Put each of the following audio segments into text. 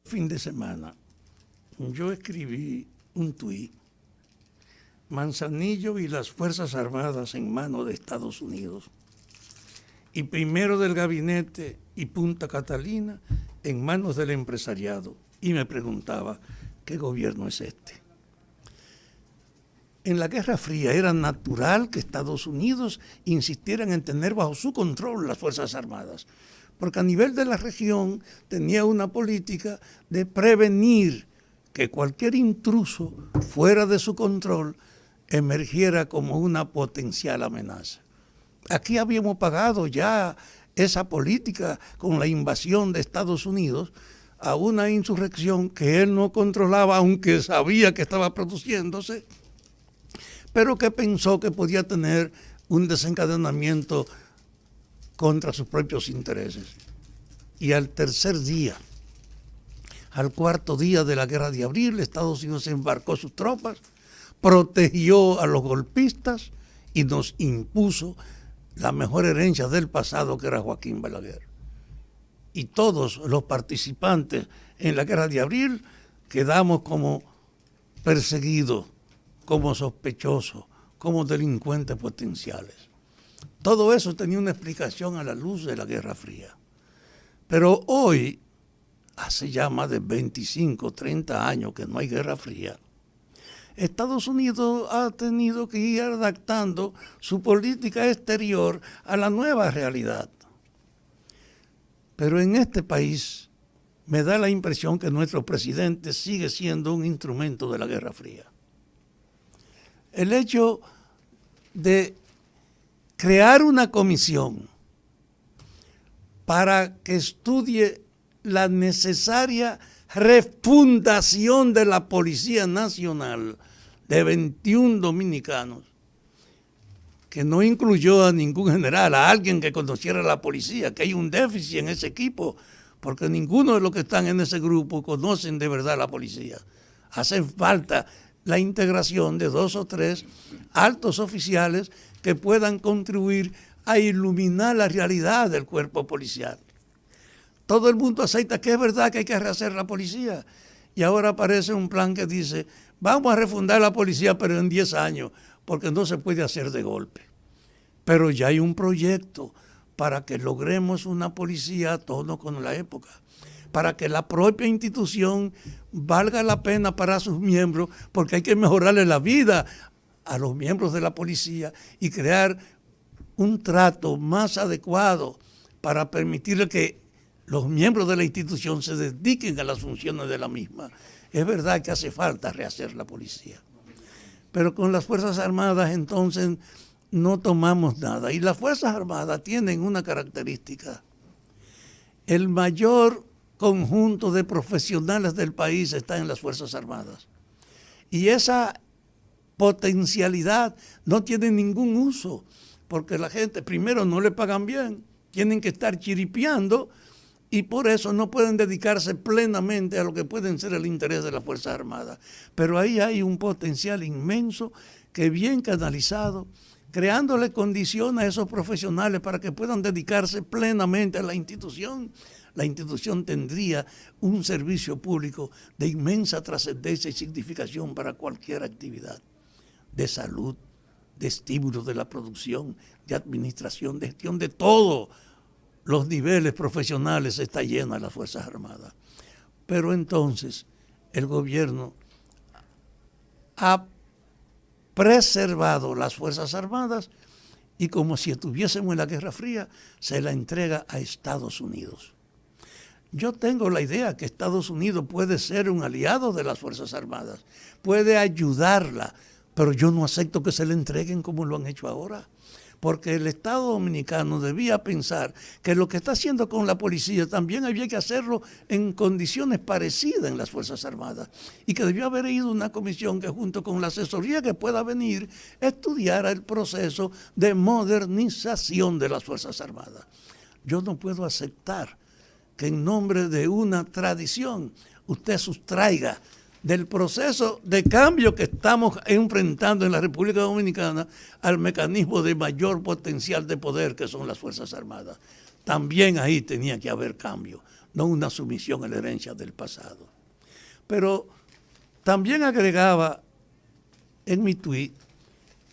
Fin de semana, yo escribí un tuit: Manzanillo y las Fuerzas Armadas en manos de Estados Unidos, y primero del gabinete y Punta Catalina en manos del empresariado. Y me preguntaba, ¿qué gobierno es este? En la Guerra Fría era natural que Estados Unidos insistieran en tener bajo su control las Fuerzas Armadas, porque a nivel de la región tenía una política de prevenir que cualquier intruso fuera de su control emergiera como una potencial amenaza. Aquí habíamos pagado ya esa política con la invasión de Estados Unidos a una insurrección que él no controlaba, aunque sabía que estaba produciéndose, pero que pensó que podía tener un desencadenamiento contra sus propios intereses. Y al tercer día, al cuarto día de la Guerra de Abril, Estados Unidos embarcó sus tropas, protegió a los golpistas y nos impuso la mejor herencia del pasado, que era Joaquín Balaguer. Y todos los participantes en la Guerra de Abril quedamos como perseguidos, como sospechosos, como delincuentes potenciales. Todo eso tenía una explicación a la luz de la Guerra Fría. Pero hoy, hace ya más de 25, 30 años que no hay Guerra Fría, Estados Unidos ha tenido que ir adaptando su política exterior a la nueva realidad. Pero en este país me da la impresión que nuestro presidente sigue siendo un instrumento de la Guerra Fría. El hecho de crear una comisión para que estudie la necesaria refundación de la Policía Nacional de 21 dominicanos, que no incluyó a ningún general, a alguien que conociera la policía, que hay un déficit en ese equipo, porque ninguno de los que están en ese grupo conocen de verdad la policía. Hace falta la integración de 2 o 3 altos oficiales que puedan contribuir a iluminar la realidad del cuerpo policial. Todo el mundo acepta que es verdad que hay que rehacer la policía. Y ahora aparece un plan que dice, vamos a refundar la policía, pero en 10 años, porque no se puede hacer de golpe. Pero ya hay un proyecto para que logremos una policía a tono con la época, para que la propia institución valga la pena para sus miembros, porque hay que mejorarle la vida a los miembros de la policía y crear un trato más adecuado para permitirle que los miembros de la institución se dediquen a las funciones de la misma. Es verdad que hace falta rehacer la policía, pero con las Fuerzas Armadas entonces no tomamos nada. Y las Fuerzas Armadas tienen una característica: el mayor conjunto de profesionales del país está en las Fuerzas Armadas. Y esa potencialidad no tiene ningún uso, porque la gente, primero, no le pagan bien, tienen que estar chiripeando, y por eso no pueden dedicarse plenamente a lo que pueden ser el interés de las Fuerzas Armadas. Pero ahí hay un potencial inmenso que, bien canalizado, creándole condiciones a esos profesionales para que puedan dedicarse plenamente a la institución tendría un servicio público de inmensa trascendencia y significación para cualquier actividad de salud, de estímulo de la producción, de administración, de gestión, de todos los niveles profesionales está llena las Fuerzas Armadas. Pero entonces el gobierno ha preservado las Fuerzas Armadas y, como si estuviésemos en la Guerra Fría, se la entrega a Estados Unidos. Yo tengo la idea que Estados Unidos puede ser un aliado de las Fuerzas Armadas, puede ayudarla, pero yo no acepto que se le entreguen como lo han hecho ahora, porque el Estado Dominicano debía pensar que lo que está haciendo con la policía también había que hacerlo en condiciones parecidas en las Fuerzas Armadas, y que debió haber ido una comisión que, junto con la asesoría que pueda venir, estudiara el proceso de modernización de las Fuerzas Armadas. Yo no puedo aceptar que en nombre de una tradición usted sustraiga del proceso de cambio que estamos enfrentando en la República Dominicana al mecanismo de mayor potencial de poder que son las Fuerzas Armadas. También ahí tenía que haber cambio. no una sumisión a la herencia del pasado. Pero también agregaba en mi tuit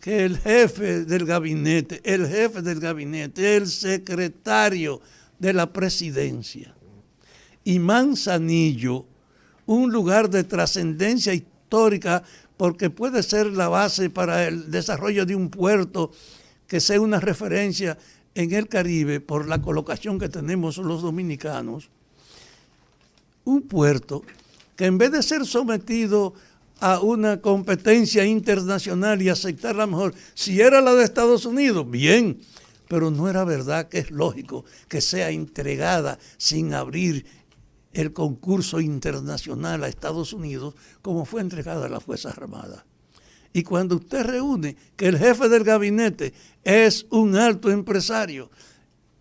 que el jefe del gabinete, el secretario de la presidencia y Manzanillo, un lugar de trascendencia histórica porque puede ser la base para el desarrollo de un puerto que sea una referencia en el Caribe por la colocación que tenemos los dominicanos, un puerto que en vez de ser sometido a una competencia internacional y aceptarla mejor, si era la de Estados Unidos, bien, pero no era verdad que es lógico que sea entregada sin abrir el concurso internacional a Estados Unidos como fue entregada a las Fuerzas Armadas. Y cuando usted reúne que el jefe del gabinete es un alto empresario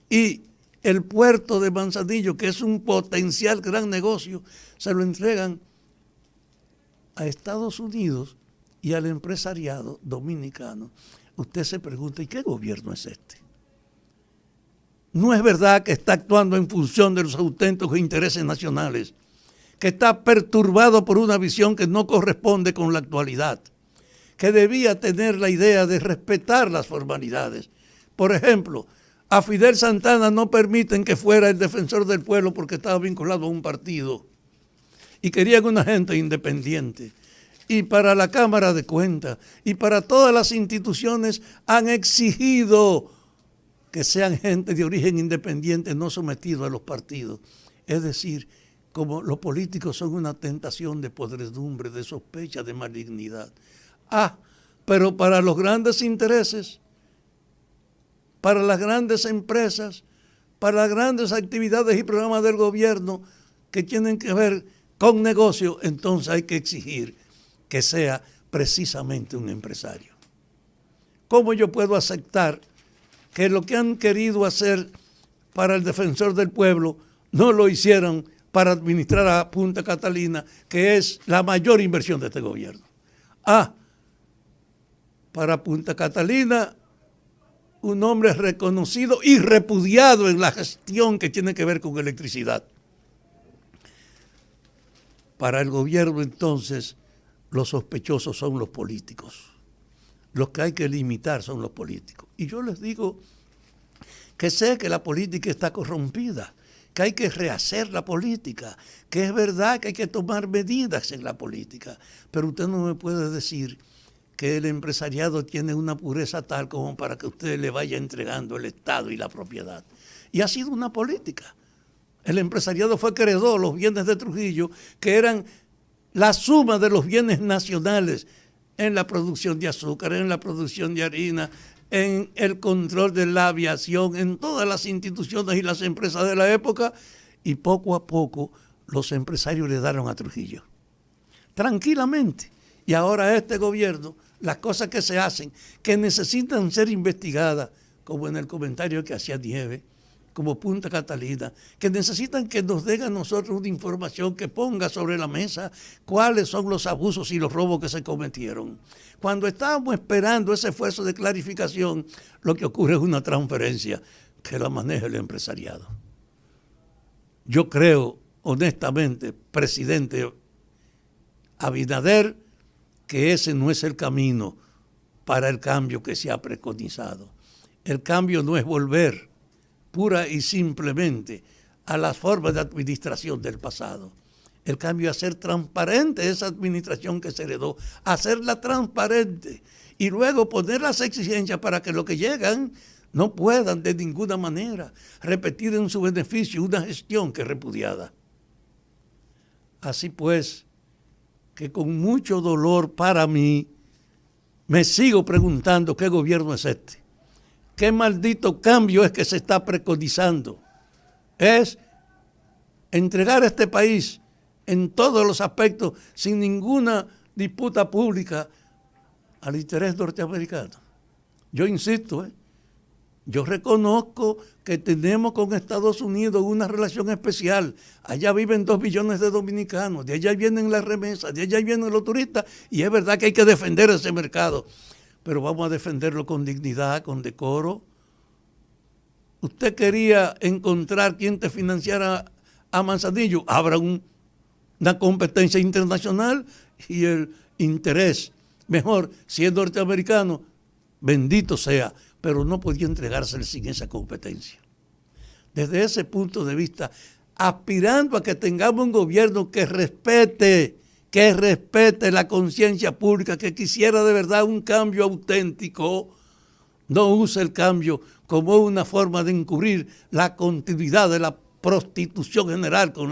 y el puerto de Manzanillo, que es un potencial gran negocio, se lo entregan a Estados Unidos y al empresariado dominicano, usted se pregunta, ¿y qué gobierno es este? No es verdad que está actuando en función de los auténticos intereses nacionales, que está perturbado por una visión que no corresponde con la actualidad, que debía tener la idea de respetar las formalidades. Por ejemplo, a Fidel Santana no permiten que fuera el defensor del pueblo porque estaba vinculado a un partido y querían una gente independiente. Y para la Cámara de Cuentas y para todas las instituciones han exigido que sean gente de origen independiente, no sometido a los partidos. Es decir, como los políticos son una tentación de podredumbre, de sospecha, de malignidad. Pero para los grandes intereses, para las grandes empresas, para las grandes actividades y programas del gobierno que tienen que ver con negocio, entonces hay que exigir que sea precisamente un empresario. ¿Cómo yo puedo aceptar que lo que han querido hacer para el defensor del pueblo no lo hicieron para administrar a Punta Catalina, que es la mayor inversión de este gobierno? Para Punta Catalina, un hombre reconocido y repudiado en la gestión que tiene que ver con electricidad. Para el gobierno, entonces, los sospechosos son los políticos. Los que hay que limitar son los políticos. Y yo les digo que sé que la política está corrompida, que hay que rehacer la política, que es verdad que hay que tomar medidas en la política, pero usted no me puede decir que el empresariado tiene una pureza tal como para que usted le vaya entregando el Estado y la propiedad. Y ha sido una política. El empresariado fue que heredó los bienes de Trujillo, que eran la suma de los bienes nacionales en la producción de azúcar, en la producción de harina, en el control de la aviación, en todas las instituciones y las empresas de la época, y poco a poco los empresarios le dieron a Trujillo. Tranquilamente. Y ahora este gobierno, las cosas que se hacen, que necesitan ser investigadas, como en el comentario que hacía Nieves, como Punta Catalina, que necesitan que nos den a nosotros una información que ponga sobre la mesa cuáles son los abusos y los robos que se cometieron. Cuando estábamos esperando ese esfuerzo de clarificación, lo que ocurre es una transferencia que la maneja el empresariado. Yo creo, honestamente, presidente Abinader, que ese no es el camino para el cambio que se ha preconizado. El cambio no es volver pura y simplemente a las formas de administración del pasado. El cambio es hacer transparente esa administración que se heredó, hacerla transparente y luego poner las exigencias para que los que llegan no puedan de ninguna manera repetir en su beneficio una gestión que es repudiada. Así pues, que con mucho dolor para mí, me sigo preguntando qué gobierno es este. ¿Qué maldito cambio es que se está preconizando? Es entregar a este país en todos los aspectos, sin ninguna disputa pública, al interés norteamericano. Yo insisto, yo reconozco que tenemos con Estados Unidos una relación especial. Allá viven 2 millones de dominicanos, de allá vienen las remesas, de allá vienen los turistas, y es verdad que hay que defender ese mercado. Pero vamos a defenderlo con dignidad, con decoro. Usted quería encontrar quien te financiara a Manzanillo, habrá una competencia internacional y el interés, mejor, si es norteamericano, bendito sea, pero no podía entregársele sin esa competencia. Desde ese punto de vista, aspirando a que tengamos un gobierno que respete la conciencia pública, que quisiera de verdad un cambio auténtico, no use el cambio como una forma de encubrir la continuidad de la prostitución general con la